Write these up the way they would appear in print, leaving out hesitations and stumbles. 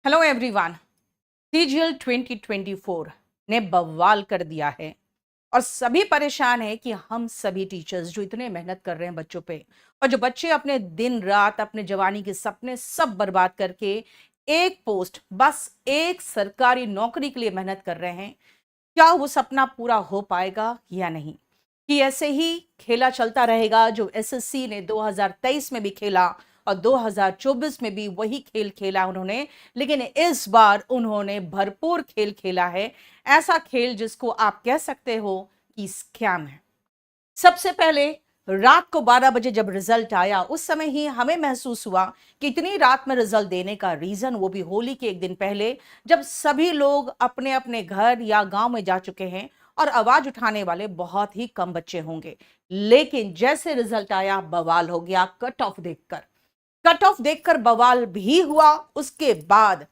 Hello everyone. CGL 2024 ने बवाल कर दिया है और सभी परेशान है कि हम सभी टीचर्स जो इतने मेहनत कर रहे हैं बच्चों पे, और जो बच्चे अपने दिन रात अपने जवानी के सपने सब बर्बाद करके एक पोस्ट, बस एक सरकारी नौकरी के लिए मेहनत कर रहे हैं, क्या वो सपना पूरा हो पाएगा या नहीं? कि ऐसे ही खेला चलता रहेगा जो एसएससी ने 2023 में भी खेला और 2024 में भी वही खेल खेला उन्होंने, लेकिन इस बार उन्होंने भरपूर खेल खेला है। ऐसा खेल जिसको आप कह सकते हो कि स्कैम है। सबसे पहले रात को 12 बजे जब रिजल्ट आया, उस समय ही हमें महसूस हुआ कि इतनी रात में रिजल्ट देने का रीजन, वो भी होली के एक दिन पहले, जब सभी लोग अपने अपने घर या गांव में जा चुके हैं और आवाज उठाने वाले बहुत ही कम बच्चे होंगे। लेकिन जैसे रिजल्ट आया, बवाल हो गया। कट ऑफ देखकर बवाल भी हुआ। उसके बाद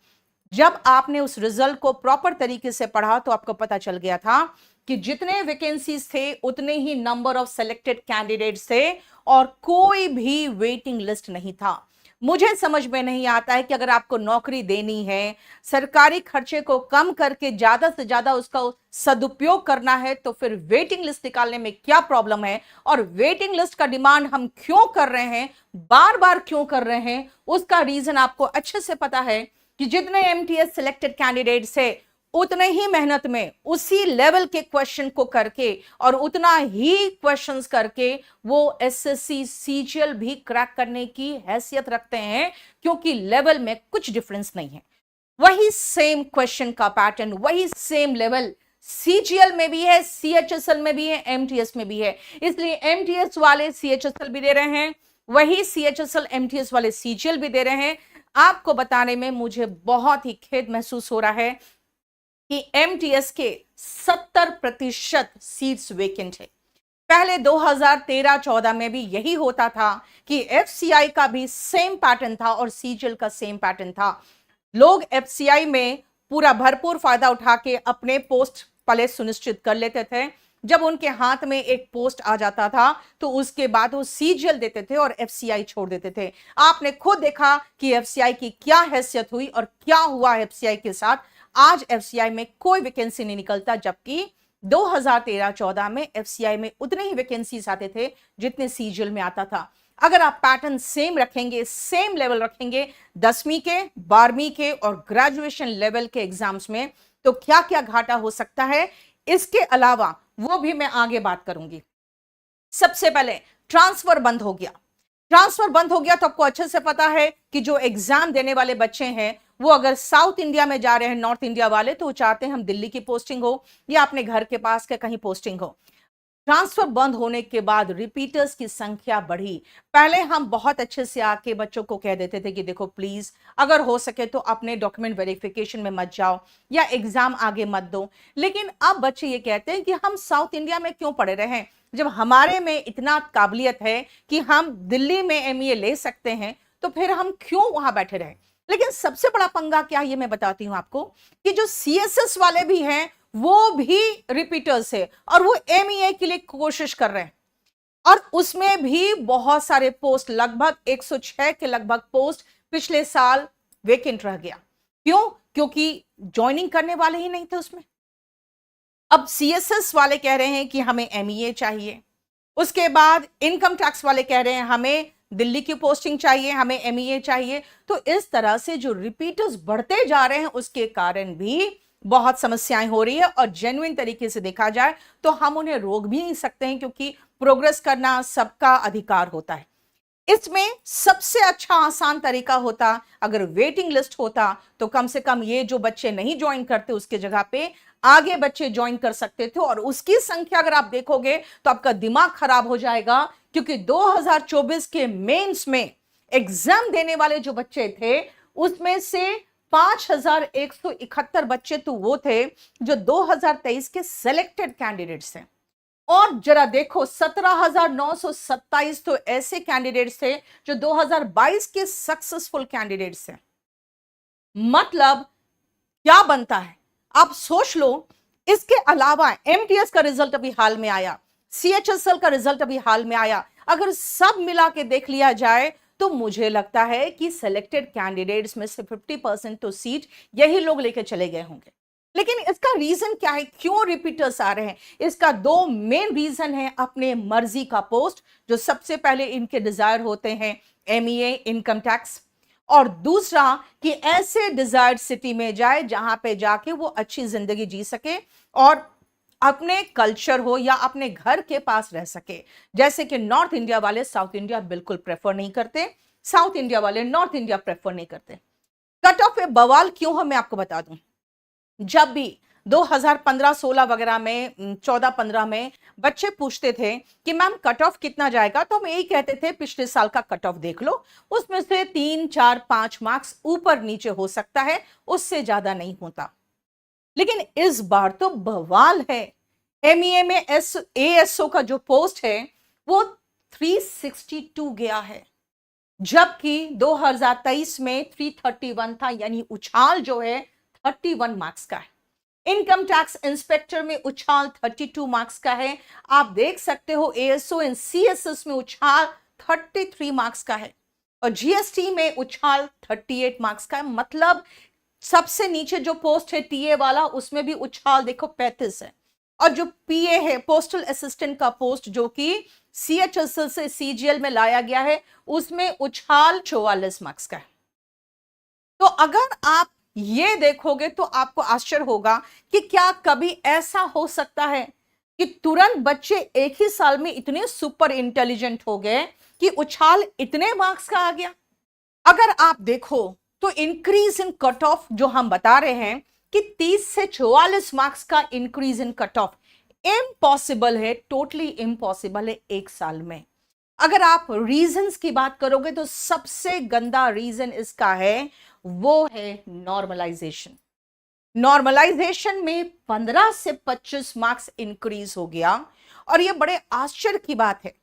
जब आपने उस रिजल्ट को प्रॉपर तरीके से पढ़ा तो आपको पता चल गया था कि जितने वैकेंसीज थे उतने ही नंबर ऑफ सिलेक्टेड कैंडिडेट्स थे और कोई भी वेटिंग लिस्ट नहीं था। मुझे समझ में नहीं आता है कि अगर आपको नौकरी देनी है, सरकारी खर्चे को कम करके ज्यादा से ज्यादा उसका सदुपयोग करना है, तो फिर वेटिंग लिस्ट निकालने में क्या प्रॉब्लम है? और वेटिंग लिस्ट का डिमांड हम क्यों कर रहे हैं, बार बार क्यों कर रहे हैं? उसका रीजन आपको अच्छे से पता है कि जितने एमटीएस सिलेक्टेड कैंडिडेट्स है, उतने ही मेहनत में उसी लेवल के क्वेश्चन को करके और उतना ही क्वेश्चंस करके वो एसएससी सीजीएल भी क्रैक करने की हैसियत रखते हैं, क्योंकि लेवल में कुछ डिफरेंस नहीं है। वही सेम क्वेश्चन का पैटर्न, वही सेम लेवल सीजीएल में भी है, सीएचएसएल में भी है, एमटीएस में भी है। इसलिए एमटीएस वाले सीएचएसएल भी दे रहे हैं, वही सीएचएसएल एमटीएस वाले सीजीएल भी दे रहे हैं। आपको बताने में मुझे बहुत ही खेद महसूस हो रहा है कि एमटीएस के 70% सीट्स वेकेंट है। पहले 2013-14 में भी यही होता था कि एफसीआई का भी सेम पैटर्न था और सीजीएल का सेम पैटर्न था। लोग एफसीआई में पूरा भरपूर फायदा उठा के अपने पोस्ट पले सुनिश्चित कर लेते थे। जब उनके हाथ में एक पोस्ट आ जाता था तो उसके बाद वो सीजीएल देते थे और एफसीआई छोड़ देते थे। आपने खुद देखा कि एफसीआई की क्या हैसियत हुई और क्या हुआ एफसीआई के साथ। आज एफसीआई में कोई वैकेंसी नहीं निकलता, जबकि 2013-14 में एफसीआई में उतने ही वैकेंसीज आते थे जितने सीजीएल में आता था। अगर आप पैटर्न सेम रखेंगे, सेम लेवल रखेंगे 10वीं के, 12वीं के और ग्रेजुएशन लेवल के एग्जाम्स में, तो क्या क्या घाटा हो सकता है, इसके अलावा वो भी मैं आगे बात करूंगी। सबसे पहले ट्रांसफर बंद हो गया। ट्रांसफर बंद हो गया तो आपको अच्छे से पता है कि जो एग्जाम देने वाले बच्चे हैं वो अगर साउथ इंडिया में जा रहे हैं, नॉर्थ इंडिया वाले, तो वो चाहते हैं हम दिल्ली की पोस्टिंग हो या अपने घर के पास के कहीं पोस्टिंग हो। ट्रांसफर बंद होने के बाद रिपीटर्स की संख्या बढ़ी। पहले हम बहुत अच्छे से आके बच्चों को कह देते थे कि देखो प्लीज, अगर हो सके तो अपने डॉक्यूमेंट वेरिफिकेशन में मत जाओ या एग्जाम आगे मत दो। लेकिन अब बच्चे ये कहते हैं कि हम साउथ इंडिया में क्यों पड़े रहे, जब हमारे में इतना काबिलियत है कि हम दिल्ली में एमईए ले सकते हैं, तो फिर हम क्यों वहां बैठे रहे। लेकिन सबसे बड़ा पंगा क्या, ये मैं बताती हूं आपको, कि जो सीएसएस वाले भी हैं वो भी रिपीटर्स है और वो एमईए के लिए कोशिश कर रहे हैं, और उसमें भी बहुत सारे पोस्ट, लगभग 106 के लगभग पोस्ट पिछले साल वेकेंट रह गया। क्यों? क्योंकि ज्वाइनिंग करने वाले ही नहीं थे उसमें। अब सीएसएस वाले कह रहे हैं कि हमें एमईए चाहिए, उसके बाद इनकम टैक्स वाले कह रहे हैं हमें दिल्ली की पोस्टिंग चाहिए, हमें एमईए चाहिए। तो इस तरह से जो रिपीटर्स बढ़ते जा रहे हैं उसके कारण भी बहुत समस्याएं हो रही है, और जेन्युइन तरीके से देखा जाए तो हम उन्हें रोक भी नहीं सकते हैं, क्योंकि प्रोग्रेस करना सबका अधिकार होता है। इसमें सबसे अच्छा आसान तरीका होता, अगर वेटिंग लिस्ट होता, तो कम से कम ये जो बच्चे नहीं ज्वाइन करते उसके जगह पे आगे बच्चे ज्वाइन कर सकते थे, और उसकी संख्या अगर आप देखोगे तो आपका दिमाग खराब हो जाएगा, क्योंकि 2024 के मेंस में एग्जाम देने वाले जो बच्चे थे उसमें से 5171 बच्चे तो वो थे जो 2023 के सिलेक्टेड कैंडिडेट्स हैं, और जरा देखो 17,927 तो ऐसे कैंडिडेट्स थे जो 2022 के सक्सेसफुल कैंडिडेट्स हैं। मतलब क्या बनता है, आप सोच लो। इसके अलावा एमटीएस का रिजल्ट अभी हाल में आया, सीएचएसएल का रिजल्ट अभी हाल में आया। अगर सब मिला के देख लिया जाए तो मुझे लगता है कि सिलेक्टेड कैंडिडेट्स में से 50% तो सीट यही लोग लेकर चले गए होंगे। लेकिन इसका रीजन क्या है, क्यों रिपीटर्स आ रहे हैं? इसका दो मेन रीजन है। अपने मर्जी का पोस्ट, जो सबसे पहले इनके डिजायर होते हैं एमईए इनकम टैक्स, और दूसरा कि ऐसे डिजायर्ड सिटी में जाए जहां पे जाके वो अच्छी जिंदगी जी सके और अपने कल्चर हो या अपने घर के पास रह सके। जैसे कि नॉर्थ इंडिया वाले साउथ इंडिया बिल्कुल प्रेफर नहीं करते, साउथ इंडिया वाले नॉर्थ इंडिया प्रेफर नहीं करते। कट ऑफ पे बवाल क्यों है मैं आपको बता दूं। जब भी 2015-16 वगैरह में 14-15 में बच्चे पूछते थे कि मैम कट ऑफ कितना जाएगा, तो हम यही कहते थे पिछले साल का कट ऑफ देख लो, उसमें से 3-4-5 मार्क्स ऊपर नीचे हो सकता है, उससे ज्यादा नहीं होता। लेकिन इस बार तो बवाल है। एमईए में एएसओ का जो पोस्ट है वो 362 गया है, जबकि 2023 में 331 था, यानी उछाल जो है 31 मार्क्स का है। इनकम टैक्स इंस्पेक्टर में उछाल 32 मार्क्स का है। आप देख सकते हो एएसओ एंड सीएसएस में उछाल 33 मार्क्स का है, और जीएसटी में उछाल 38 मार्क्स का है। मतलब सबसे नीचे जो पोस्ट है टीए वाला, उसमें भी उछाल देखो 35 है, और जो पीए है पोस्टल असिस्टेंट का पोस्ट जो कि सीएचएसएल से सीजीएल में लाया गया है, उसमें उछाल 44 मार्क्स का है। तो अगर आप ये देखोगे तो आपको आश्चर्य होगा कि क्या कभी ऐसा हो सकता है कि तुरंत बच्चे एक ही साल में इतने सुपर इंटेलिजेंट हो गए कि उछाल इतने मार्क्स का आ गया। अगर आप देखो तो इंक्रीज इन कट ऑफ जो हम बता रहे हैं कि 30 से 44 मार्क्स का increase in cut off impossible है, टोटली इम्पॉसिबल है एक साल में। अगर आप रीजंस की बात करोगे तो सबसे गंदा रीजन इसका है वो है नॉर्मलाइजेशन। नॉर्मलाइजेशन में 15 से 25 मार्क्स इंक्रीज हो गया, और ये बड़े आश्चर्य की बात है।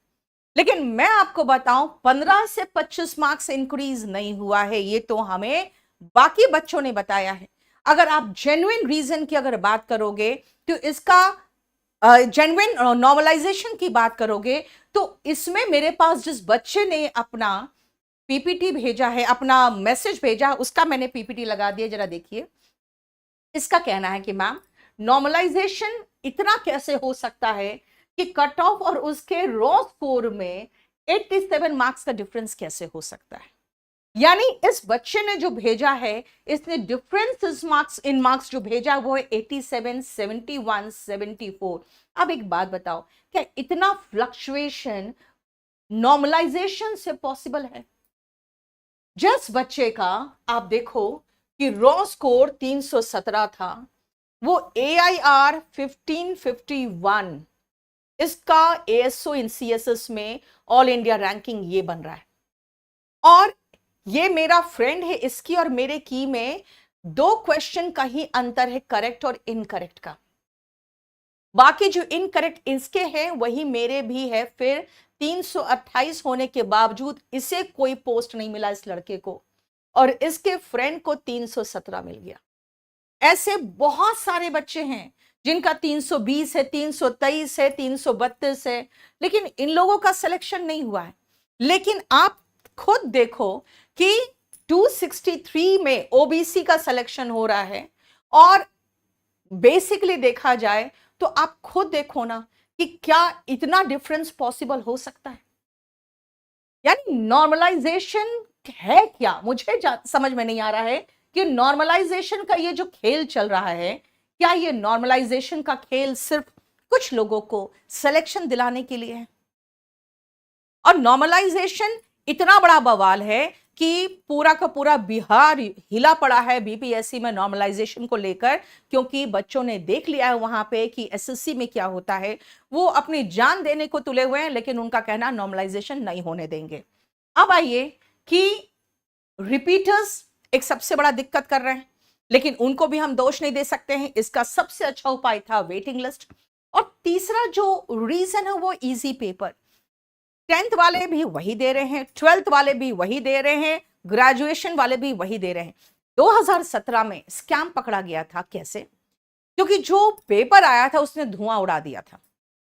लेकिन मैं आपको बताऊं 15 से 25 मार्क्स इंक्रीज नहीं हुआ है, ये तो हमें बाकी बच्चों ने बताया है। अगर आप जेन्युइन रीजन की अगर बात करोगे तो इसका जेन्युइन नॉर्मलाइजेशन की बात करोगे तो इसमें मेरे पास जिस बच्चे ने अपना पीपीटी भेजा है, अपना मैसेज भेजा है, उसका मैंने पीपीटी लगा दिया, जरा देखिए। इसका कहना है कि मैम नॉर्मलाइजेशन इतना कैसे हो सकता है कि कट ऑफ और उसके रॉ स्कोर में 87 मार्क्स का डिफरेंस कैसे हो सकता है। यानी इस बच्चे ने जो भेजा है, इसने डिफरेंस मार्क्स जो भेजा वो है 87, 71, 74। अब एक बात बताओ, क्या इतना फ्लक्चुएशन नॉर्मलाइजेशन से पॉसिबल है? जिस बच्चे का आप देखो कि रॉ स्कोर 317 था, वो AIR 1551, इसका एएसओ इन सीएसएस में ऑल इंडिया रैंकिंग ये बन रहा है। और ये मेरा फ्रेंड है, इसकी और मेरे की में 2 क्वेश्चन का ही अंतर है, करेक्ट और इनकरेक्ट का। बाकी जो इनकरेक्ट इसके हैं वही मेरे भी है। फिर 328 होने के बावजूद इसे कोई पोस्ट नहीं मिला इस लड़के को, और इसके फ्रेंड को 317 मिल गया। ऐसे बहुत सारे बच्चे हैं जिनका 320 है, 323 है, 332 है, लेकिन इन लोगों का सिलेक्शन नहीं हुआ है। लेकिन आप खुद देखो कि 263 में ओबीसी का सिलेक्शन हो रहा है, और बेसिकली देखा जाए तो आप खुद देखो ना कि क्या इतना डिफरेंस पॉसिबल हो सकता है। यानी नॉर्मलाइजेशन है क्या, मुझे समझ में नहीं आ रहा है कि नॉर्मलाइजेशन का ये जो खेल चल रहा है, क्या ये नॉर्मलाइजेशन का खेल सिर्फ कुछ लोगों को सिलेक्शन दिलाने के लिए है? और नॉर्मलाइजेशन इतना बड़ा बवाल है कि पूरा का पूरा बिहार हिला पड़ा है बीपीएससी में नॉर्मलाइजेशन को लेकर, क्योंकि बच्चों ने देख लिया है वहां पे कि एसएससी में क्या होता है। वो अपनी जान देने को तुले हुए हैं, लेकिन उनका कहना नॉर्मलाइजेशन नहीं होने देंगे। अब आइए कि रिपीटर्स एक सबसे बड़ा दिक्कत कर रहे हैं, लेकिन उनको भी हम दोष नहीं दे सकते हैं। इसका सबसे अच्छा उपाय था वेटिंग लिस्ट। और तीसरा जो रीजन है वो इजी पेपर। 10th वाले भी वही दे रहे हैं, 12th वाले भी वही दे रहे हैं, ग्रेजुएशन वाले भी वही दे रहे हैं। 2017 में स्कैम पकड़ा गया था। कैसे? क्योंकि जो पेपर आया था उसने धुआं उड़ा दिया था,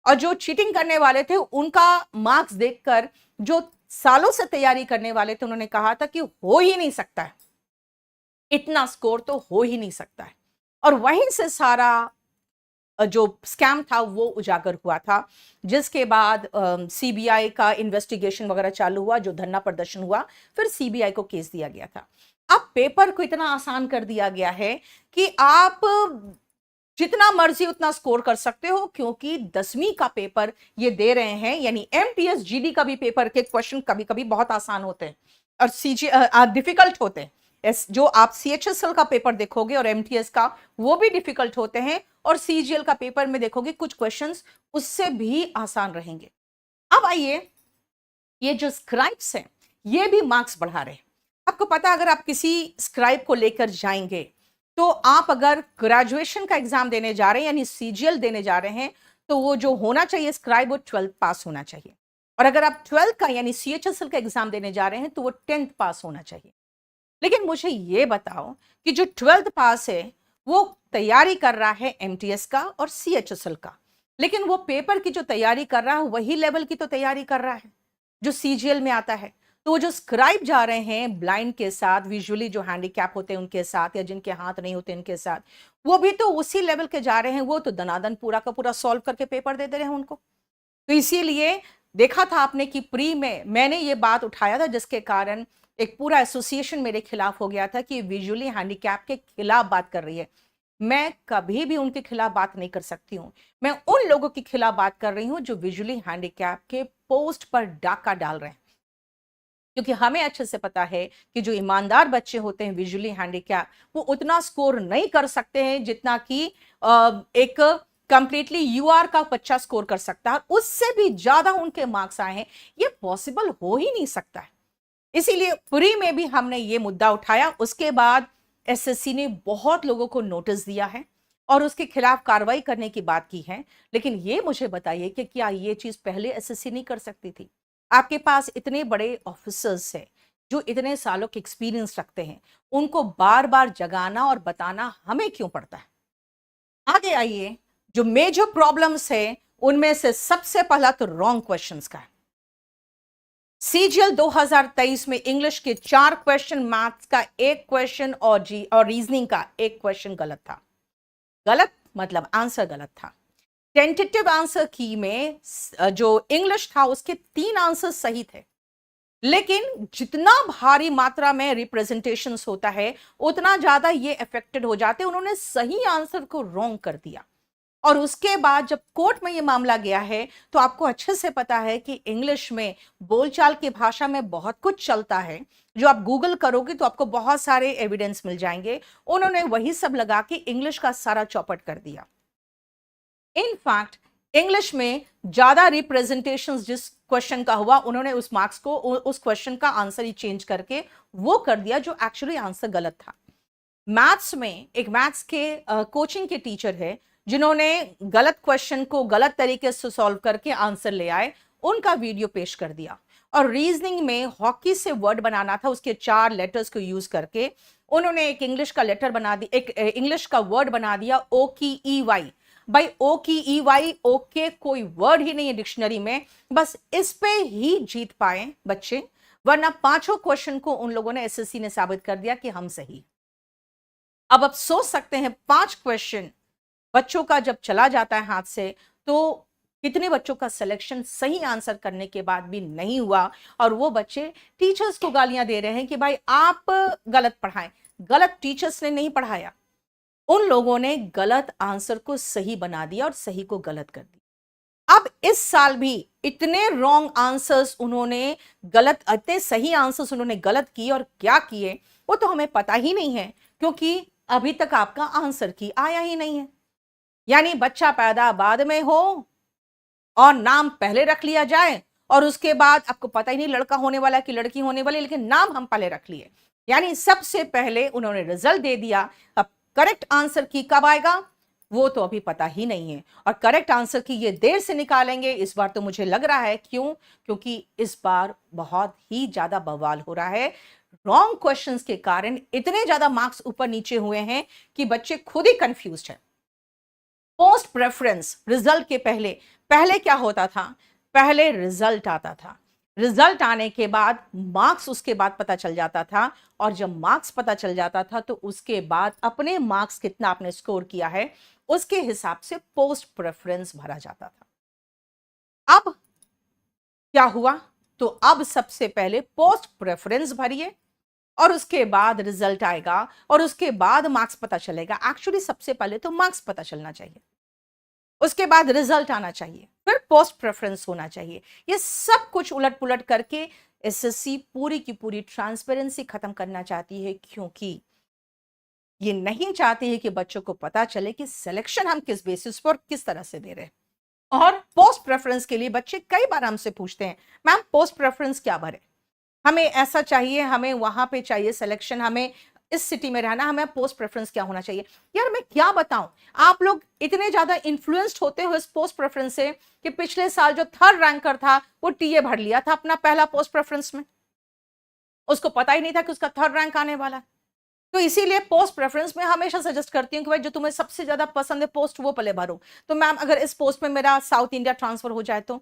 और जो चीटिंग करने वाले थे उनका मार्क्स देखकर जो सालों से तैयारी करने वाले थे, उन्होंने कहा था कि हो ही नहीं सकता है, इतना स्कोर तो हो ही नहीं सकता है। और वहीं से सारा जो स्कैम था वो उजागर हुआ था, जिसके बाद सीबीआई का इन्वेस्टिगेशन वगैरह चालू हुआ, जो धरना प्रदर्शन हुआ, फिर सीबीआई को केस दिया गया था। अब पेपर को इतना आसान कर दिया गया है कि आप जितना मर्जी उतना स्कोर कर सकते हो, क्योंकि 10वीं का पेपर ये दे रहे हैं, यानी एमटीएस जीडी का भी पेपर के क्वेश्चन कभी कभी बहुत आसान होते हैं और सीजी डिफिकल्ट होते हैं। जो आप सीएचएसएल का पेपर देखोगे और एमटीएस का, वो भी डिफिकल्ट होते हैं, और सीजीएल का पेपर में देखोगे कुछ क्वेश्चंस उससे भी आसान रहेंगे। अब आइए, ये जो स्क्राइब्स हैं ये भी मार्क्स बढ़ा रहे हैं। आपको पता है, अगर आप किसी स्क्राइब को लेकर जाएंगे तो आप अगर ग्रेजुएशन का एग्जाम देने जा रहे हैं यानी सीजीएल देने जा रहे हैं, तो वो जो होना चाहिए स्क्राइब, वो 12th पास होना चाहिए। और अगर आप 12th का यानी सीएचएसएल का एग्जाम देने जा रहे हैं तो वो 10th पास होना चाहिए। लेकिन मुझे ये बताओ कि जो 12th पास है वो तैयारी कर रहा है एमटीएस का और सीएचएसएल का, लेकिन वो पेपर की जो तैयारी कर रहा है वही लेवल की तो तैयारी कर रहा है जो सीजीएल में आता है। तो वो जो स्क्राइब जा रहे हैं ब्लाइंड के साथ, विजुअली जो हैंडीकैप होते हैं उनके साथ, या जिनके हाथ नहीं होते उनके साथ, वो भी तो उसी लेवल के जा रहे हैं। वो तो दनादन पूरा का पूरा सॉल्व करके पेपर दे रहे हैं उनको। तो इसीलिए देखा था आपने कि प्री में मैंने ये बात उठाया था, जिसके कारण एक पूरा एसोसिएशन मेरे खिलाफ हो गया था कि विजुअली हैंडीकैप के खिलाफ बात कर रही है। मैं कभी भी उनके खिलाफ बात नहीं कर सकती हूं। मैं उन लोगों के खिलाफ बात कर रही हूं जो विजुअली हैंडीकैप के पोस्ट पर डाका डाल रहे हैं, क्योंकि हमें अच्छे से पता है कि जो ईमानदार बच्चे होते हैं विजुअली हैंडीकैप, वो उतना स्कोर नहीं कर सकते हैं जितना कि एक कंप्लीटली यूआर का बच्चा स्कोर कर सकता है। उससे भी ज्यादा उनके मार्क्स आए हैं, ये पॉसिबल हो ही नहीं सकता है। इसीलिए प्री में भी हमने ये मुद्दा उठाया। उसके बाद एसएससी ने बहुत लोगों को नोटिस दिया है और उसके खिलाफ कार्रवाई करने की बात की है। लेकिन ये मुझे बताइए कि क्या ये चीज पहले एसएससी नहीं कर सकती थी? आपके पास इतने बड़े ऑफिसर्स हैं जो इतने सालों के एक्सपीरियंस रखते हैं, उनको बार बार जगाना और बताना हमें क्यों पड़ता है? आगे आइए, जो मेजर प्रॉब्लम्स है उनमें से सबसे पहला तो रॉन्ग क्वेश्चंस का है। सीजीएल 2023 में इंग्लिश के 4 क्वेश्चन, मैथ्स का 1 क्वेश्चन और रीजनिंग का 1 क्वेश्चन गलत था। गलत मतलब आंसर गलत था। टेंटेटिव आंसर की में जो इंग्लिश था उसके 3 आंसर सही थे, लेकिन जितना भारी मात्रा में रिप्रेजेंटेशंस होता है उतना ज्यादा ये अफेक्टेड हो जाते। उन्होंने सही आंसर को रॉन्ग कर दिया। और उसके बाद जब कोर्ट में ये मामला गया है तो आपको अच्छे से पता है कि इंग्लिश में बोलचाल की भाषा में बहुत कुछ चलता है, जो आप गूगल करोगे तो आपको बहुत सारे एविडेंस मिल जाएंगे। उन्होंने वही सब लगा के इंग्लिश का सारा चौपट कर दिया। इनफैक्ट इंग्लिश में ज्यादा रिप्रेजेंटेशंस जिस क्वेश्चन का हुआ, उन्होंने उस मार्क्स को उस क्वेश्चन का आंसर ही चेंज करके वो कर दिया जो एक्चुअली आंसर गलत था। मैथ्स में एक मैथ्स के कोचिंग के टीचर है जिन्होंने गलत क्वेश्चन को गलत तरीके से सॉल्व करके आंसर ले आए, उनका वीडियो पेश कर दिया। और रीजनिंग में हॉकी से वर्ड बनाना था, उसके 4 लेटर्स को यूज करके उन्होंने एक इंग्लिश का लेटर बना दिया, एक इंग्लिश का वर्ड बना दिया ओ की ई वाई। भाई ओ की ई वाई, ओके कोई वर्ड ही नहीं है डिक्शनरी में, बस इस पे ही जीत पाए बच्चे, वरना 5 क्वेश्चन को उन लोगों ने एसएससी ने साबित कर दिया कि हम सही। अब आप सोच सकते हैं 5 क्वेश्चन बच्चों का जब चला जाता है हाथ से, तो कितने बच्चों का सिलेक्शन सही आंसर करने के बाद भी नहीं हुआ, और वो बच्चे टीचर्स को गालियां दे रहे हैं कि भाई आप गलत पढ़ाएं। गलत टीचर्स ने नहीं पढ़ाया, उन लोगों ने गलत आंसर को सही बना दिया और सही को गलत कर दिया। अब इस साल भी इतने रॉन्ग आंसर्स उन्होंने गलत, इतने सही आंसर्स उन्होंने गलत किए, और क्या किए वो तो हमें पता ही नहीं है, क्योंकि अभी तक आपका आंसर की आया ही नहीं है। यानी बच्चा पैदा बाद में हो और नाम पहले रख लिया जाए, और उसके बाद आपको पता ही नहीं लड़का होने वाला कि लड़की होने वाली, लेकिन नाम हम पहले रख लिए। यानी सबसे पहले उन्होंने रिजल्ट दे दिया। अब करेक्ट आंसर की कब आएगा वो तो अभी पता ही नहीं है, और करेक्ट आंसर की ये देर से निकालेंगे इस बार तो मुझे लग रहा है। क्यों? क्योंकि इस बार बहुत ही ज्यादा बवाल हो रहा है। रॉन्ग क्वेश्चंस के कारण इतने ज्यादा मार्क्स ऊपर नीचे हुए हैं कि बच्चे खुद ही कंफ्यूज्ड हैं। पोस्ट प्रेफरेंस रिजल्ट के पहले पहले क्या होता था? पहले रिजल्ट आता था, रिजल्ट आने के बाद मार्क्स उसके बाद पता चल जाता था, और जब मार्क्स पता चल जाता था तो उसके बाद अपने मार्क्स कितना आपने स्कोर किया है उसके हिसाब से पोस्ट प्रेफरेंस भरा जाता था। अब क्या हुआ? तो अब सबसे पहले पोस्ट प्रेफरेंस भरिए और उसके बाद रिजल्ट आएगा और उसके बाद मार्क्स पता चलेगा। एक्चुअली सबसे पहले तो मार्क्स पता चलना चाहिए, उसके बाद रिजल्ट आना चाहिए, फिर पोस्ट प्रेफरेंस होना चाहिए। ये सब कुछ उलट पुलट करके एसएससी पूरी की पूरी ट्रांसपेरेंसी खत्म करना चाहती है, क्योंकि ये नहीं चाहती है कि बच्चों को पता चले कि सिलेक्शन हम किस बेसिस पर किस तरह से दे रहे हैं। और पोस्ट प्रेफरेंस के लिए बच्चे कई बार हमसे पूछते हैं, मैम पोस्ट प्रेफरेंस क्या भरे, हमें ऐसा चाहिए, हमें वहां पे चाहिए सिलेक्शन, हमें इस सिटी में रहना, हमें पोस्ट प्रेफरेंस क्या होना चाहिए। यार मैं क्या बताऊं, आप लोग इतने ज्यादा इन्फ्लुएंस्ड होते हो इस पोस्ट प्रेफरेंस से कि पिछले साल जो थर्ड रैंकर था वो टीए भर लिया था अपना पहला पोस्ट प्रेफरेंस में, उसको पता ही नहीं था कि उसका थर्ड रैंक आने वाला है। तो इसीलिए पोस्ट प्रेफरेंस में हमेशा सजेस्ट करती हूँ कि भाई जो तुम्हें सबसे ज्यादा पसंद है पोस्ट वो पहले भरो। तो मैम अगर इस पोस्ट में मेरा साउथ इंडिया ट्रांसफर हो जाए तो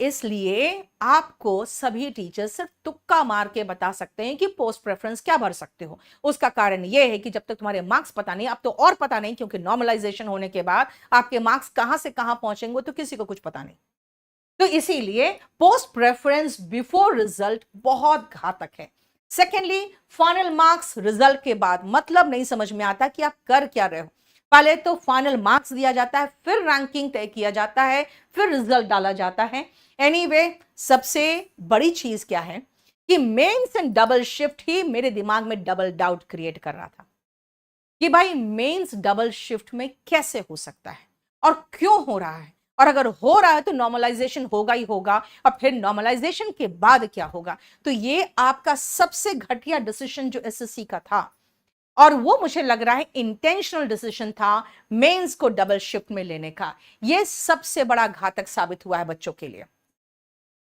इसलिए आपको सभी टीचर्स सिर्फ तुक्का मार के बता सकते हैं कि पोस्ट प्रेफरेंस क्या भर सकते हो। उसका कारण यह है कि जब तक तुम्हारे मार्क्स पता नहीं, अब तो और पता नहीं, क्योंकि नॉर्मलाइजेशन होने के बाद आपके मार्क्स कहां से कहां पहुंचेंगे तो किसी को कुछ पता नहीं। तो इसीलिए पोस्ट प्रेफरेंस बिफोर रिजल्ट बहुत घातक है। सेकेंडली, फाइनल मार्क्स रिजल्ट के बाद मतलब नहीं समझ में आता कि आप कर क्या रहे हो। पहले तो फाइनल मार्क्स दिया जाता है, फिर रैंकिंग तय किया जाता है, फिर रिजल्ट डाला जाता है। एनीवे, सबसे बड़ी चीज क्या है कि मेंस एंड डबल शिफ्ट ही मेरे दिमाग में डबल डाउट क्रिएट कर रहा था कि भाई मेंस डबल शिफ्ट में कैसे हो सकता है और क्यों हो रहा है, और अगर हो रहा है तो नॉर्मलाइजेशन होगा ही होगा, और फिर नॉर्मलाइजेशन के बाद क्या होगा। तो ये आपका सबसे घटिया डिसीजन जो एसएससी का था, और वो मुझे लग रहा है इंटेंशनल डिसीजन था मेंस को डबल शिफ्ट में लेने का। ये सबसे बड़ा घातक साबित हुआ है बच्चों के लिए।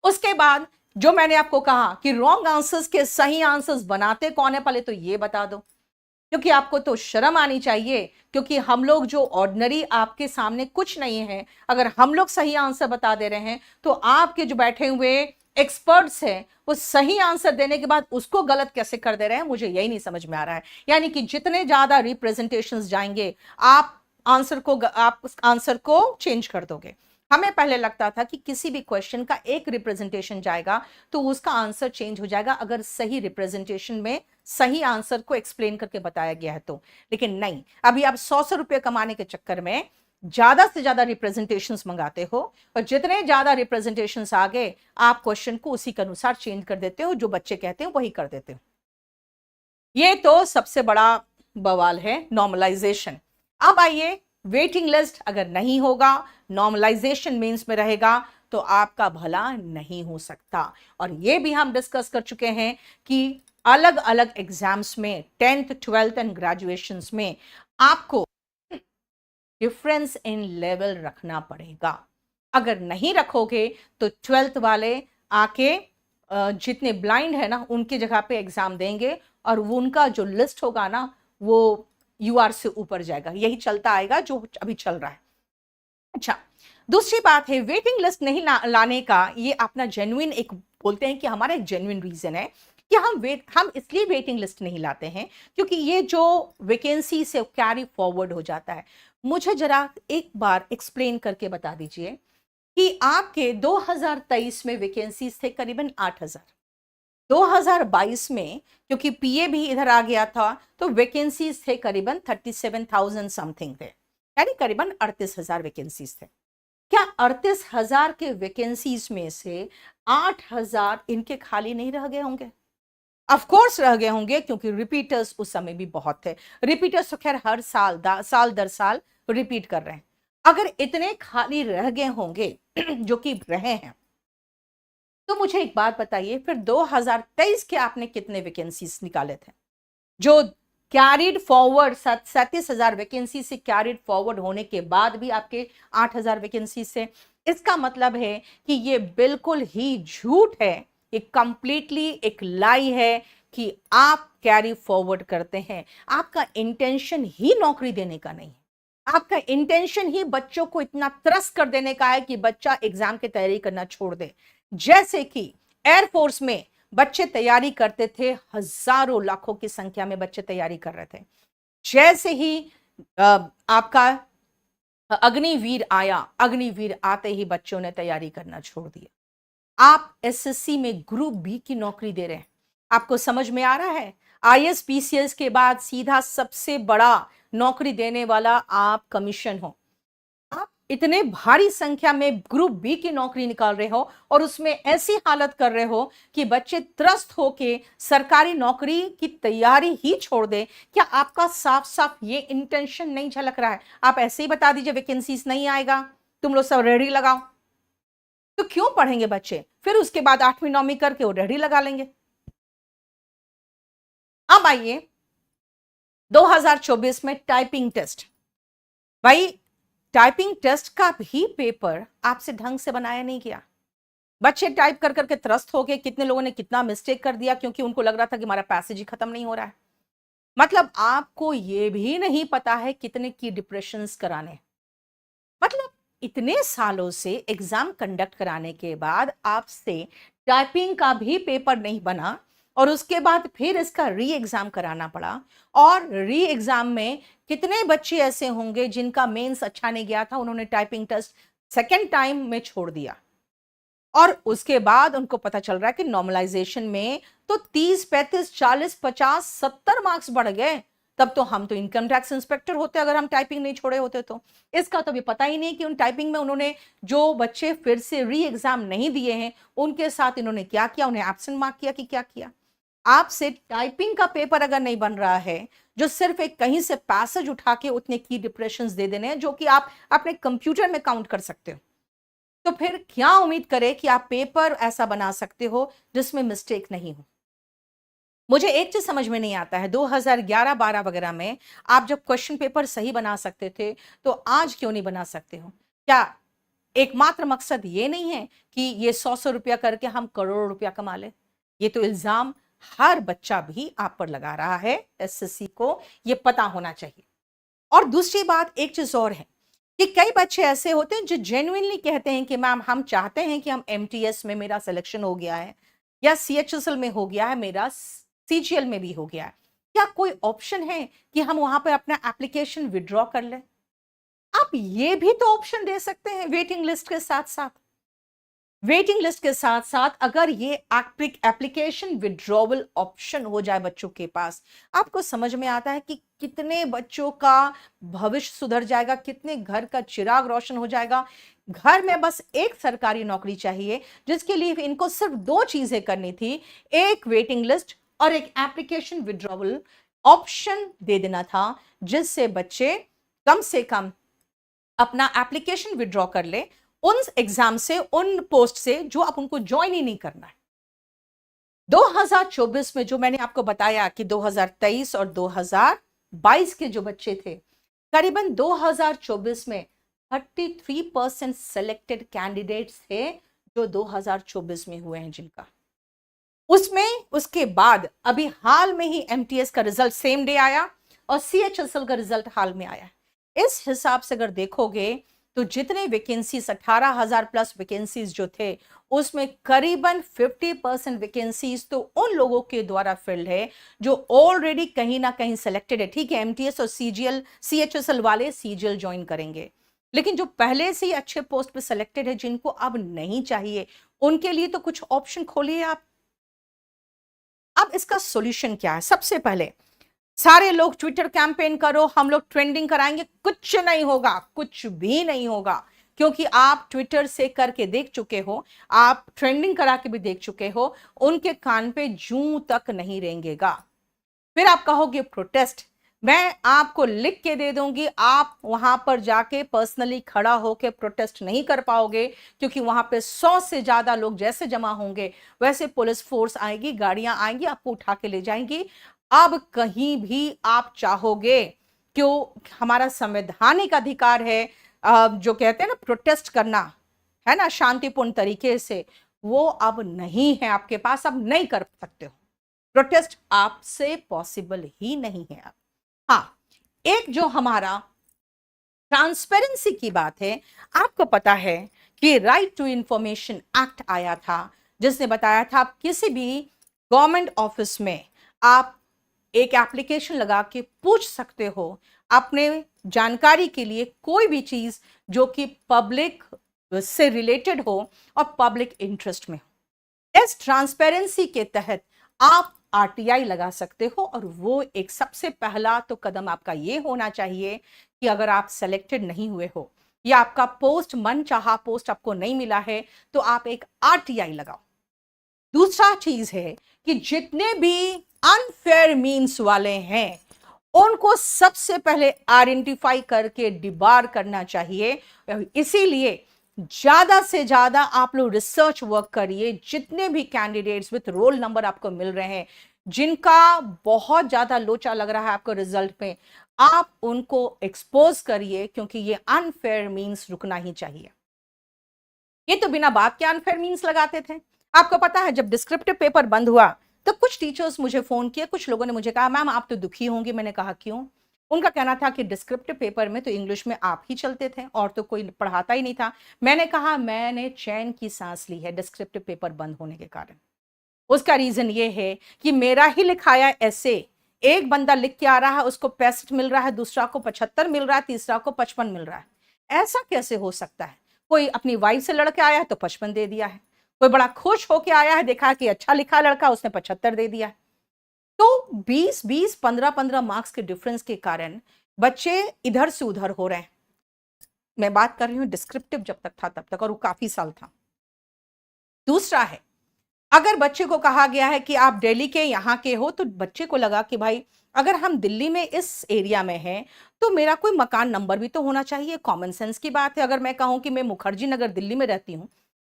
उसके बाद जो मैंने आपको कहा कि रॉन्ग आंसर्स के सही आंसर्स बनाते कौन है, पहले तो ये बता दो, क्योंकि आपको तो शर्म आनी चाहिए। क्योंकि हम लोग जो ऑर्डिनरी आपके सामने कुछ नहीं है, अगर हम लोग सही आंसर बता दे रहे हैं तो आपके जो बैठे हुए एक्सपर्ट्स हैं वो सही आंसर देने के बाद उसको गलत कैसे कर दे रहे हैं, मुझे यही नहीं समझ में आ रहा है। यानी कि जितने ज्यादा रिप्रेजेंटेशंस जाएंगे आप आंसर को चेंज कर दोगे। हमें पहले लगता था कि किसी भी क्वेश्चन का एक रिप्रेजेंटेशन जाएगा तो उसका आंसर चेंज हो जाएगा अगर सही रिप्रेजेंटेशन में सही आंसर को एक्सप्लेन करके बताया गया है तो। लेकिन नहीं, अभी आप 100 रुपए कमाने के चक्कर में ज्यादा से ज्यादा रिप्रेजेंटेशंस मंगाते हो, और जितने ज्यादा रिप्रेजेंटेशंस आ गए आप क्वेश्चन को उसी के अनुसार चेंज कर देते हो, जो बच्चे कहते हैं वही कर देते हो। ये तो सबसे बड़ा बवाल है नॉर्मलाइजेशन। अब आइए, वेटिंग लिस्ट अगर नहीं होगा, नॉर्मलाइजेशन मींस में रहेगा, तो आपका भला नहीं हो सकता। और ये भी हम डिस्कस कर चुके हैं कि अलग अलग एग्जाम्स में 10th 12th एंड ग्रेजुएशन में आपको डिफरेंस इन लेवल रखना पड़ेगा। अगर नहीं रखोगे तो 12th वाले आके जितने ब्लाइंड है ना उनकी जगह पे एग्जाम देंगे, और वो उनका जो लिस्ट होगा ना वो यूआर से ऊपर जाएगा। यही चलता आएगा जो अभी चल रहा है। अच्छा, दूसरी बात है वेटिंग लिस्ट नहीं लाने का, ये अपना जेन्युइन एक बोलते हैं कि हमारा एक जेन्युइन रीजन है कि हम इसलिए वेटिंग लिस्ट नहीं लाते हैं क्योंकि ये जो वैकेंसी से कैरी फॉरवर्ड हो जाता है। मुझे जरा एक बार एक्सप्लेन करके बता दीजिए कि आपके 2023 में वैकेंसीज थे करीबन 8000, 2022 में क्योंकि पीए भी इधर आ गया था तो वैकेंसीज थे करीबन 37,000 समथिंग थे, यानी करीबन 38,000 वैकेंसीज थे। क्या 38,000 के वैकेंसीज में से 8,000 इनके खाली नहीं रह गए होंगे? ऑफ कोर्स रह गए होंगे, क्योंकि रिपीटर्स उस समय भी बहुत थे। रिपीटर्स तो खैर हर साल दर साल रिपीट कर रहे हैं। अगर इतने खाली रह गए होंगे जो कि रहे हैं, तो मुझे एक बात बताइए, फिर 2023 के आपने कितने वैकेंसीज निकाले थे जो कैरिड फॉरवर्ड 37,000 वैकेंसी से कैरिड फॉरवर्ड होने के बाद भी आपके 8,000 वैकेंसी से? इसका मतलब है कि ये बिल्कुल ही झूठ है, ये कंप्लीटली एक लाई है कि आप कैरी फॉरवर्ड करते हैं। आपका इंटेंशन ही नौकरी देने का नहीं है, आपका इंटेंशन ही बच्चों को इतना त्रस्त कर देने का है कि बच्चा एग्जाम की तैयारी करना छोड़ दे। जैसे कि एयरफोर्स में बच्चे तैयारी करते थे, हजारों लाखों की संख्या में बच्चे तैयारी कर रहे थे। जैसे ही आपका अग्निवीर आया, अग्निवीर आते ही बच्चों ने तैयारी करना छोड़ दिया। आप एसएससी में ग्रुप बी की नौकरी दे रहे हैं, आपको समझ में आ रहा है? आईएएस पीसीएस के बाद सीधा सबसे बड़ा नौकरी देने वाला आप कमीशन हो। आप इतने भारी संख्या में ग्रुप बी की नौकरी निकाल रहे हो और उसमें ऐसी हालत कर रहे हो कि बच्चे त्रस्त होके सरकारी नौकरी की तैयारी ही छोड़ दे। क्या आपका साफ साफ ये इंटेंशन नहीं झलक रहा है? आप ऐसे ही बता दीजिए वैकेंसीज नहीं आएगा, तुम लोग सब रेडी लगाओ। तो क्यों पढ़ेंगे बच्चे? फिर उसके बाद 8वीं 9वीं करके वो रेडी लगा लेंगे। अब आइए 2024 में टाइपिंग टेस्ट। भाई, टाइपिंग टेस्ट का भी पेपर आपसे ढंग से बनाया नहीं गया। बच्चे टाइप कर करके त्रस्त हो गए। कितने लोगों ने कितना मिस्टेक कर दिया क्योंकि उनको लग रहा था कि हमारा पैसेज ही खत्म नहीं हो रहा है। मतलब आपको यह भी नहीं पता है कितने की डिप्रेशंस कराने। मतलब इतने सालों से एग्जाम कंडक्ट कराने के बाद आपसे टाइपिंग का भी पेपर नहीं बना और उसके बाद फिर इसका री एग्जाम कराना पड़ा। और री एग्जाम में कितने बच्चे ऐसे होंगे जिनका मेंस अच्छा नहीं गया था, उन्होंने टाइपिंग टेस्ट सेकेंड टाइम में छोड़ दिया और उसके बाद उनको पता चल रहा है कि नॉर्मलाइजेशन में तो 30, 35, 40, 50, 70 मार्क्स बढ़ गए। तब तो हम तो इनकम टैक्स इंस्पेक्टर होते अगर हम टाइपिंग नहीं छोड़े होते। तो इसका तो भी पता ही नहीं कि उन टाइपिंग में उन्होंने जो बच्चे फिर से री एग्जाम नहीं दिए हैं उनके साथ इन्होंने क्या किया, उन्हें एब्सेंट मार्क किया कि क्या किया। आपसे टाइपिंग का पेपर अगर नहीं बन रहा है, जो सिर्फ एक कहीं से पैसेज उठा के उतने की डिप्रेशंस दे देने हैं जो कि आप अपने कंप्यूटर में काउंट कर सकते हो, तो फिर क्या उम्मीद करें कि आप पेपर ऐसा बना सकते हो जिसमें मिस्टेक नहीं हो। मुझे एक चीज समझ में नहीं आता है, 2011-12 वगैरह में आप जब क्वेश्चन पेपर सही बना सकते थे तो आज क्यों नहीं बना सकते हो? क्या एकमात्र मकसद ये नहीं है कि ये 100 रुपया करके हम करोड़ों रुपया कमा ले? ये तो इल्जाम हर बच्चा भी आप पर लगा रहा है। एसएससी को ये पता होना चाहिए। और दूसरी बात, एक चीज और है कि कई बच्चे ऐसे होते हैं जो जेन्युइनली कहते हैं कि मैम हम चाहते हैं कि हम एमटीएस में मेरा सिलेक्शन हो गया है या सीएचएसएल में हो गया है, मेरा सीजीएल में भी हो गया है, क्या कोई ऑप्शन है कि हम वहां पर अपना एप्लीकेशन विड्रॉ कर लें? आप ये भी तो ऑप्शन दे सकते हैं वेटिंग लिस्ट के साथ साथ। वेटिंग लिस्ट के साथ साथ अगर ये एप्लीकेशन विड्रॉवल ऑप्शन हो जाए बच्चों के पास, आपको समझ में आता है कि कितने बच्चों का भविष्य सुधर जाएगा, कितने घर का चिराग रोशन हो जाएगा। घर में बस एक सरकारी नौकरी चाहिए जिसके लिए इनको सिर्फ 2 चीजें करनी थी, एक वेटिंग लिस्ट और एक एप्लीकेशन विड्रॉवल ऑप्शन दे देना था, जिससे बच्चे कम से कम अपना एप्लीकेशन विड्रॉ कर ले उन एग्जाम से, उन पोस्ट से जो आप उनको ज्वाइन ही नहीं करना है। 2024 में जो मैंने आपको बताया कि 2023 और 2022 के जो बच्चे थे, करीबन 2024 में 33% सेलेक्टेड कैंडिडेट्स थे जो 2024 में हुए हैं जिनका। उसमें उसके बाद अभी हाल में ही एमटीएस का रिजल्ट सेम डे आया और सीएचएसएल का रिजल्ट हाल में आया। इस हिसाब से अगर देखोगे तो जितने वैकेंसीज 18,000 प्लस वैकेंसीज जो थे उसमें करीबन 50% वैकेंसीज तो उन लोगों के द्वारा फिल्ड है जो ऑलरेडी कहीं ना कहीं सेलेक्टेड है। ठीक है, एमटीएस और सीजीएल सीएचएसएल वाले सीजीएल ज्वाइन करेंगे, लेकिन जो पहले से ही अच्छे पोस्ट पे सेलेक्टेड है जिनको अब नहीं चाहिए, उनके लिए तो कुछ ऑप्शन खोलिए आप। अब इसका सॉल्यूशन क्या है? सबसे पहले सारे लोग ट्विटर कैंपेन करो, हम लोग ट्रेंडिंग कराएंगे। कुछ नहीं होगा, कुछ भी नहीं होगा, क्योंकि आप ट्विटर से करके देख चुके हो, आप ट्रेंडिंग करा के भी देख चुके हो, उनके कान पे जूं तक नहीं रेंगेगा। फिर आप कहोगे प्रोटेस्ट, मैं आपको लिख के दे दूंगी, आप वहां पर जाके पर्सनली खड़ा होके प्रोटेस्ट नहीं कर पाओगे, क्योंकि वहां पे 100 से ज्यादा लोग जैसे जमा होंगे वैसे पुलिस फोर्स आएगी, गाड़ियां आएंगी, आपको उठा के ले जाएंगी। अब कहीं भी आप चाहोगे, क्यों, हमारा संवैधानिक अधिकार है जो कहते हैं ना प्रोटेस्ट करना, है ना, शांतिपूर्ण तरीके से, वो अब नहीं है आपके पास, अब नहीं कर सकते हो प्रोटेस्ट, आपसे पॉसिबल ही नहीं है अब। हाँ, एक जो हमारा ट्रांसपेरेंसी की बात है, आपको पता है कि राइट टू इंफॉर्मेशन एक्ट आया था, जिसने बताया था आप किसी भी गवर्नमेंट ऑफिस में आप एक एप्लीकेशन लगा के पूछ सकते हो अपने जानकारी के लिए कोई भी चीज जो कि पब्लिक से रिलेटेड हो और पब्लिक इंटरेस्ट में हो। इस ट्रांसपेरेंसी के तहत आप आरटीआई लगा सकते हो, और वो एक सबसे पहला तो कदम आपका ये होना चाहिए कि अगर आप सेलेक्टेड नहीं हुए हो या आपका पोस्ट मन चाहा पोस्ट आपको नहीं मिला है, तो आप एक आरटीआई लगाओ। दूसरा चीज है कि जितने भी अनफेयर मीन्स वाले हैं उनको सबसे पहले आइडेंटिफाई करके डिबार करना चाहिए। इसीलिए ज्यादा से ज्यादा आप लोग रिसर्च वर्क करिए। जितने भी कैंडिडेट्स विथ रोल नंबर आपको मिल रहे हैं, जिनका बहुत ज्यादा लोचा लग रहा है आपको रिजल्ट में, आप उनको एक्सपोज करिए, क्योंकि ये अनफेयर मीन्स रुकना ही चाहिए। ये तो बिना बात के अनफेयर मीन्स लगाते थे। आपको पता है जब डिस्क्रिप्टिव पेपर बंद हुआ तो कुछ टीचर्स मुझे फोन किए, कुछ लोगों ने मुझे कहा मैम आप तो दुखी होंगी। मैंने कहा क्यों? उनका कहना था कि डिस्क्रिप्टिव पेपर में तो इंग्लिश में आप ही चलते थे और तो कोई पढ़ाता ही नहीं था। मैंने कहा मैंने चैन की सांस ली है डिस्क्रिप्टिव पेपर बंद होने के कारण। उसका रीजन ये है कि मेरा ही लिखाया ऐसे एक बंदा लिख के आ रहा है, उसको 65 मिल रहा है, दूसरा को 75 मिल रहा है, तीसरा को 55 मिल रहा है। ऐसा कैसे हो सकता है? कोई अपनी वाइफ से लड़के आया है तो 55 दे दिया है, कोई बड़ा खुश होके आया है, देखा कि अच्छा लिखा लड़का, उसने 75 दे दिया है। तो 20-20, 15-15 मार्क्स के डिफरेंस के कारण बच्चे इधर से उधर हो रहे हैं। मैं बात कर रही हूं डिस्क्रिप्टिव जब तक था तब तक, और वो काफी साल था। दूसरा है, अगर बच्चे को कहा गया है कि आप दिल्ली के यहाँ के हो, तो बच्चे को लगा कि भाई अगर हम दिल्ली में इस एरिया में हैं तो मेरा कोई मकान नंबर भी तो होना चाहिए। कॉमन सेंस की बात है। अगर मैं कहूँ कि मैं मुखर्जी नगर दिल्ली में रहती हूँ,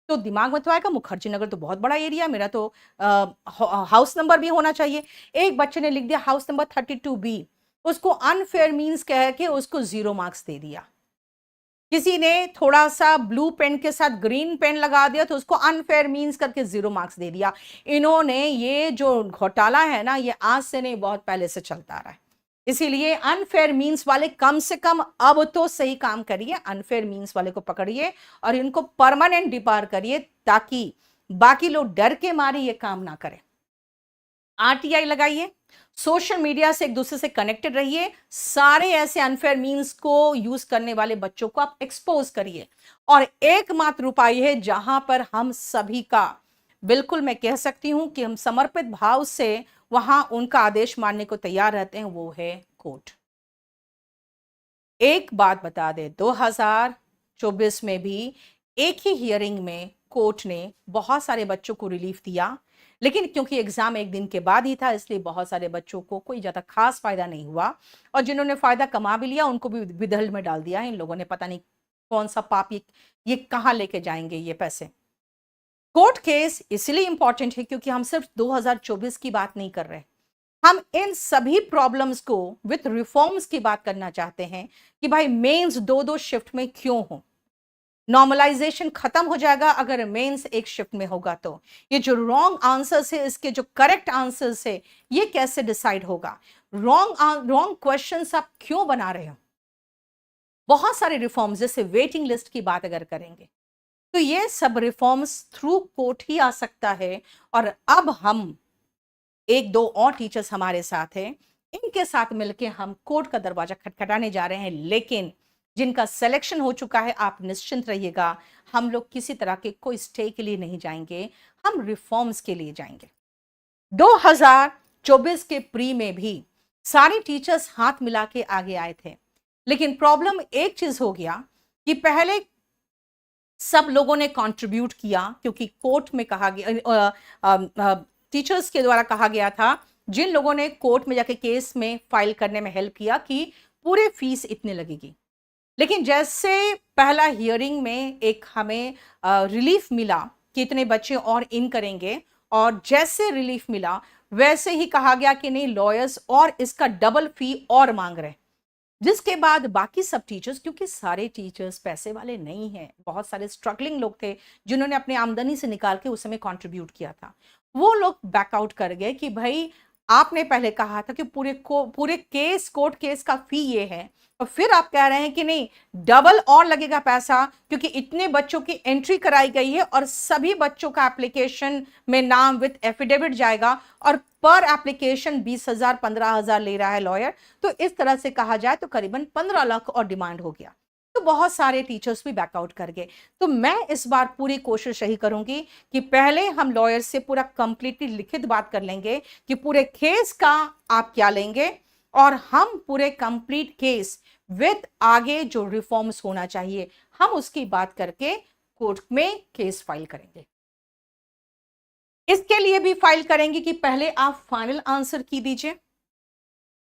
तो दिमाग में तो आएगा मुखर्जी नगर तो बहुत बड़ा एरिया, मेरा तो हाउस नंबर भी होना चाहिए। एक बच्चे ने लिख दिया हाउस नंबर 32B, उसको अनफेयर मीन्स कह के उसको 0 मार्क्स दे दिया। किसी ने थोड़ा सा ब्लू पेन के साथ ग्रीन पेन लगा दिया तो उसको अनफेयर मीन्स करके 0 मार्क्स दे दिया। इन्होंने ये जो घोटाला है ना, ये आज से नहीं बहुत पहले से चलता रहा है। इसीलिए अनफेयर मीन्स वाले कम से कम अब तो सही काम करिए, अनफेयर मीन्स वाले को पकड़िए और इनको परमानेंट डिबार करिए, ताकि बाकी लोग डर के मारे ये काम ना करें। आरटीआई लगाइए, सोशल मीडिया से एक दूसरे से कनेक्टेड रहिए, सारे ऐसे अनफेयर मीन्स को यूज करने वाले बच्चों को आप एक्सपोज करिए। और एकमात्र उपाय है जहां पर हम सभी का, बिल्कुल मैं कह सकती हूं कि हम समर्पित भाव से वहां उनका आदेश मानने को तैयार रहते हैं, वो है कोर्ट। एक बात बता दे, 2024 में भी एक ही हियरिंग में कोर्ट ने बहुत सारे बच्चों को रिलीफ दिया, लेकिन क्योंकि एग्जाम एक दिन के बाद ही था इसलिए बहुत सारे बच्चों को कोई ज्यादा खास फायदा नहीं हुआ, और जिन्होंने फायदा कमा भी लिया उनको भी विदहल में डाल दिया है इन लोगों ने। पता नहीं कौन सा पाप ये कहां लेके जाएंगे ये पैसे। कोर्ट केस इसलिए इंपॉर्टेंट है क्योंकि हम सिर्फ 2024 की बात नहीं कर रहे, हम इन सभी प्रॉब्लम्स को विथ रिफॉर्म्स की बात करना चाहते हैं कि भाई मेंस 2-2 शिफ्ट में क्यों हो। नॉर्मलाइजेशन खत्म हो जाएगा अगर मेंस एक शिफ्ट में होगा। तो ये जो रॉन्ग आंसर्स है इसके जो करेक्ट आंसर्स है ये कैसे डिसाइड होगा? रॉन्ग क्वेश्चंस आप क्यों बना रहे हो? बहुत सारे रिफॉर्म्स, जैसे वेटिंग लिस्ट की बात अगर करेंगे तो ये सब रिफॉर्म्स थ्रू कोर्ट ही आ सकता है। और अब हम 1-2 और टीचर्स हमारे साथ हैं, इनके साथ मिलकर हम कोर्ट का दरवाजा खटखटाने जा रहे हैं। लेकिन जिनका सिलेक्शन हो चुका है आप निश्चिंत रहिएगा, हम लोग किसी तरह के कोई स्टे के लिए नहीं जाएंगे, हम रिफॉर्म्स के लिए जाएंगे। 2024 के प्री में भी सारे टीचर्स हाथ मिला के आगे आए थे, लेकिन प्रॉब्लम एक चीज हो गया कि पहले सब लोगों ने कंट्रीब्यूट किया, क्योंकि कोर्ट में कहा गया, टीचर्स के द्वारा कहा गया था, जिन लोगों ने कोर्ट में जाके केस में फाइल करने में हेल्प किया, कि पूरे फीस इतने लगेगी। लेकिन जैसे पहला हियरिंग में एक हमें रिलीफ मिला कि इतने बच्चे और इन करेंगे, और जैसे रिलीफ मिला वैसे ही कहा गया कि नहीं, लॉयर्स और इसका डबल फी और मांग रहे। जिसके बाद बाकी सब टीचर्स, क्योंकि सारे टीचर्स पैसे वाले नहीं हैं, बहुत सारे स्ट्रगलिंग लोग थे जिन्होंने अपनी आमदनी से निकाल के उस समय कंट्रीब्यूट किया था, वो लोग बैकआउट कर गए कि भाई आपने पहले कहा था कि पूरे कोर्ट केस का फी ये है, और फिर आप कह रहे हैं कि नहीं, डबल और लगेगा पैसा, क्योंकि इतने बच्चों की एंट्री कराई गई है और सभी बच्चों का एप्लीकेशन में नाम विद एफिडेविट जाएगा, और पर एप्लीकेशन 20,000 15,000 ले रहा है लॉयर। तो इस तरह से कहा जाए तो करीबन 15 लाख और डिमांड हो गया। तो बहुत सारे टीचर्स भी बैकआउट कर गए। तो मैं इस बार पूरी कोशिश यही करूंगी कि पहले हम लॉयर से पूरा कंप्लीटली लिखित बात कर लेंगे कि पूरे केस का आप क्या लेंगे, और हम पूरे कंप्लीट केस विद आगे जो रिफॉर्म्स होना चाहिए हम उसकी बात करके कोर्ट में केस फाइल करेंगे। इसके लिए भी फाइल करेंगे कि पहले आप फाइनल आंसर की दीजिए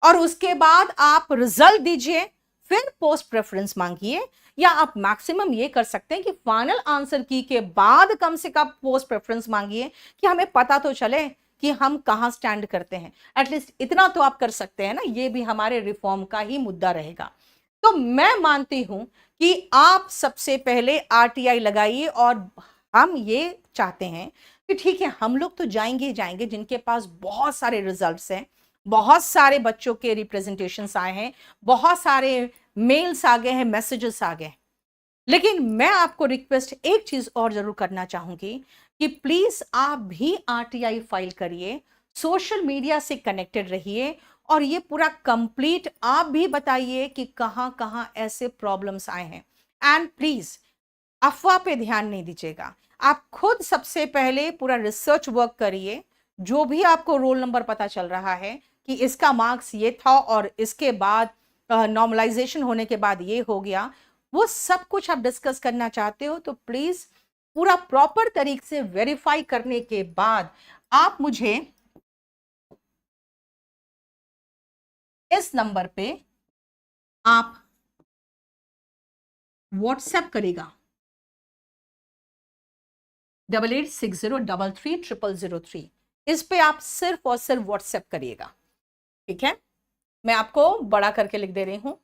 और उसके बाद आप रिजल्ट दीजिए, फिर पोस्ट प्रेफरेंस मांगिए, या आप मैक्सिमम ये कर सकते हैं कि फाइनल आंसर की के बाद कम से कम पोस्ट प्रेफरेंस मांगिए कि हमें पता तो चले कि हम कहां स्टैंड करते हैं। एटलीस्ट इतना तो आप कर सकते हैं ना, ये भी हमारे रिफॉर्म का ही मुद्दा रहेगा। तो मैं मानती हूं कि आप सबसे पहले आरटीआई लगाइए, और हम ये चाहते हैं कि ठीक है, हम लोग तो जाएंगे ही जाएंगे जिनके पास बहुत सारे रिजल्ट्स हैं, बहुत सारे बच्चों के रिप्रेजेंटेशंस आए हैं, बहुत सारे मेल्स आ गए हैं, मैसेजेस आ गए हैं। लेकिन मैं आपको रिक्वेस्ट एक चीज और जरूर करना चाहूंगी कि प्लीज आप भी आरटीआई फाइल करिए, सोशल मीडिया से कनेक्टेड रहिए, और ये पूरा कंप्लीट आप भी बताइए कि कहां कहां ऐसे प्रॉब्लम्स आए हैं। एंड प्लीज अफवाह पे ध्यान नहीं दीजिएगा, आप खुद सबसे पहले पूरा रिसर्च वर्क करिए। जो भी आपको रोल नंबर पता चल रहा है कि इसका मार्क्स ये था और इसके बाद नॉर्मलाइजेशन होने के बाद ये हो गया, वो सब कुछ आप डिस्कस करना चाहते हो तो प्लीज पूरा प्रॉपर तरीके से वेरीफाई करने के बाद आप मुझे इस नंबर पे आप व्हाट्सएप करेगा 8860333003। इस पे आप सिर्फ और सिर्फ व्हाट्सएप करिएगा, ठीक है। मैं आपको बड़ा करके लिख दे रही हूं।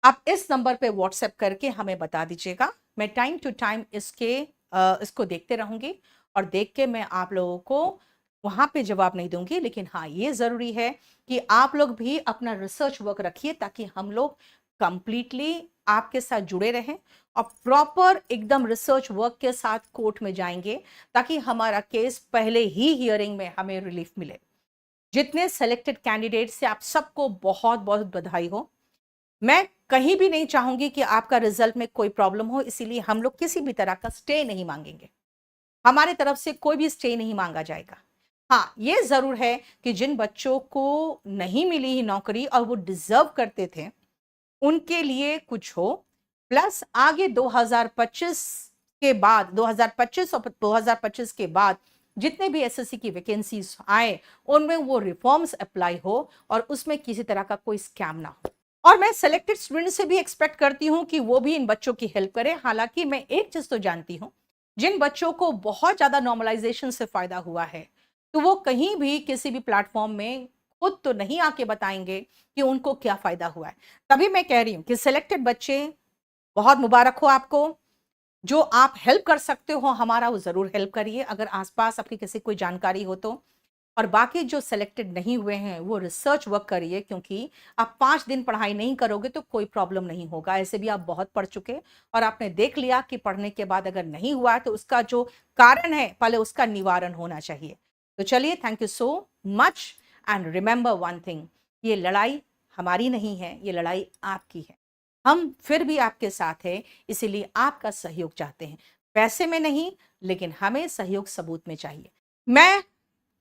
आप इस नंबर पे व्हाट्सएप करके हमें बता दीजिएगा। मैं टाइम टू टाइम इसको देखते रहूंगी, और देख के मैं आप लोगों को वहां पे जवाब नहीं दूंगी। लेकिन हाँ, ये जरूरी है कि आप लोग भी अपना रिसर्च वर्क रखिए, ताकि हम लोग कंप्लीटली आपके साथ जुड़े रहें और प्रॉपर एकदम रिसर्च वर्क के साथ कोर्ट में जाएंगे, ताकि हमारा केस पहले ही हियरिंग में हमें रिलीफ मिले। जितने सेलेक्टेड कैंडिडेट से आप सबको बहुत बहुत बधाई हो। मैं कहीं भी नहीं चाहूंगी कि आपका रिजल्ट में कोई प्रॉब्लम हो, इसीलिए हम लोग किसी भी तरह का स्टे नहीं मांगेंगे। हमारे तरफ से कोई भी स्टे नहीं मांगा जाएगा। हाँ, ये जरूर है कि जिन बच्चों को नहीं मिली ही नौकरी और वो डिजर्व करते थे, उनके लिए कुछ हो, प्लस आगे 2025 के बाद, 2025 और 2025 के बाद जितने भी एसएससी की वैकेंसीज आए, उनमें वो रिफॉर्म्स अप्लाई हो और उसमें किसी तरह का कोई स्कैम ना हो। और मैं सेलेक्टेड स्टूडेंट से भी एक्सपेक्ट करती हूं कि वो भी इन बच्चों की हेल्प करें। हालांकि मैं एक चीज तो जानती हूं, जिन बच्चों को बहुत ज्यादा नॉर्मलाइजेशन से फायदा हुआ है, तो वो कहीं भी किसी भी प्लेटफॉर्म में खुद तो नहीं आके बताएंगे कि उनको क्या फायदा हुआ है। तभी मैं कह रही हूं कि सिलेक्टेड बच्चे, बहुत मुबारक हो आपको। जो आप हेल्प कर सकते हो हमारा, वो जरूर हेल्प करिए, अगर आसपास आपकी किसी कोई जानकारी हो तो। और बाकी जो सेलेक्टेड नहीं हुए हैं वो रिसर्च वर्क करिए, क्योंकि आप 5 दिन पढ़ाई नहीं करोगे तो कोई प्रॉब्लम नहीं होगा। ऐसे भी आप बहुत पढ़ चुके और आपने देख लिया कि पढ़ने के बाद अगर नहीं हुआ है तो उसका जो कारण है पहले उसका निवारण होना चाहिए। तो चलिए, thank you so much, and remember one thing, ये लड़ाई हमारी नहीं है, ये लड़ाई आपकी है। हम फिर भी आपके साथ हैं, इसीलिए आपका सहयोग चाहते हैं, पैसे में नहीं, लेकिन हमें सहयोग सबूत में चाहिए। मैं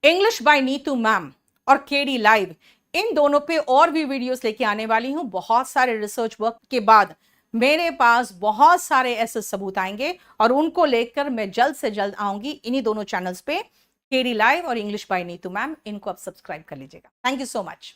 इंग्लिश बाय नीतू मैम और केडी लाइव, इन दोनों पे और भी वीडियोस लेके आने वाली हूं। बहुत सारे रिसर्च वर्क के बाद मेरे पास बहुत सारे ऐसे सबूत आएंगे, और उनको लेकर मैं जल्द से जल्द आऊंगी इन्हीं दोनों चैनल्स पे, केडी लाइव और इंग्लिश बाय नीतू मैम। इनको आप सब्सक्राइब कर लीजिएगा। Thank you so much.